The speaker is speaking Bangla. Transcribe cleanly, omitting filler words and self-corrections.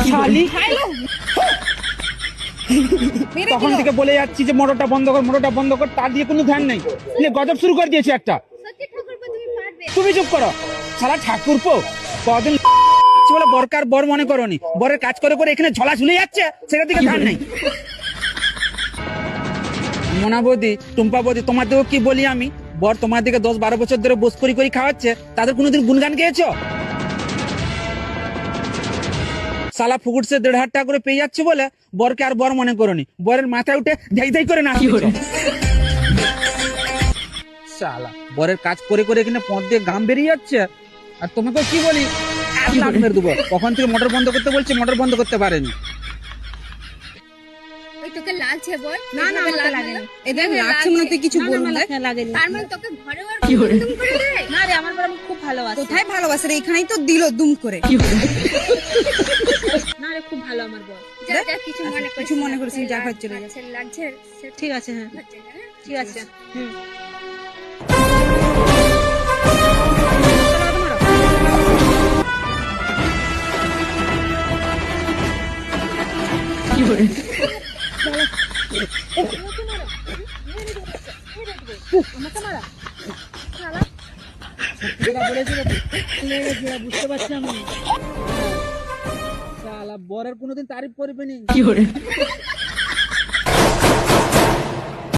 শালি তখন থেকে বলে যাচ্ছি যে মোটরটা বন্ধ কর, মোটরটা বন্ধ কর, তার দিয়ে কোনো ধ্যান নেই। গজব শুরু করে দিয়েছে একটা। তুমি চুপ করো শালা ঠাকুরপো। কদিন বলে বরকার বর মনে করনি, বরের কাজ করে করে এখানে ঝলা ঝুলে যাচ্ছে, সেটার দিকে ধ্যান নেই। মোনা বৌদি, টুম্পা বৌদি, তোমাদেরও কি বলি আমি, বর তোমার দিকে 10-12 বছর ধরে বস করি খাওয়াচ্ছে, তাদের কোনোদিন গুনগান গেয়েছো? সালা ফুকুটসে 1,500 টাকা করে পেয়ে যাচ্ছে বলে বরকে আর বর মনে করনি, বরের মাথায় উঠে ধাই ধাই করে নাচি করে। শালা বরের কাজ করে করে এখানে পথ দিয়ে ঘাম বেরিয়ে যাচ্ছে, আর তোমাকে কি বলি মেরে দেবো। কখন থেকে মোটর বন্ধ করতে বলছে, মোটর বন্ধ করতে পারেনি। তোকে লাগছে বল? না না আমাকে লাগেনি। এদের লাগছে মনে তুই কিছু বলুন না লাগেনি। তার মানে তোকে ঘরে আর দুম করে দেয়? না রে আমার বড় খুব ভালোবাসে। কোথায় ভালোবাসে রে? এখানেই তো দিল দুম করে। না রে খুব ভালো আমার বড়। যা যা কিছু মনে করিস যা ঘর চলে যা। লাগছে ঠিক আছে হ্যাঁ ঠিক আছে হুম। কি করে বুঝতে পারছি আমি। শালা বরের কোনোদিন তারিফ করবে নি। কি করে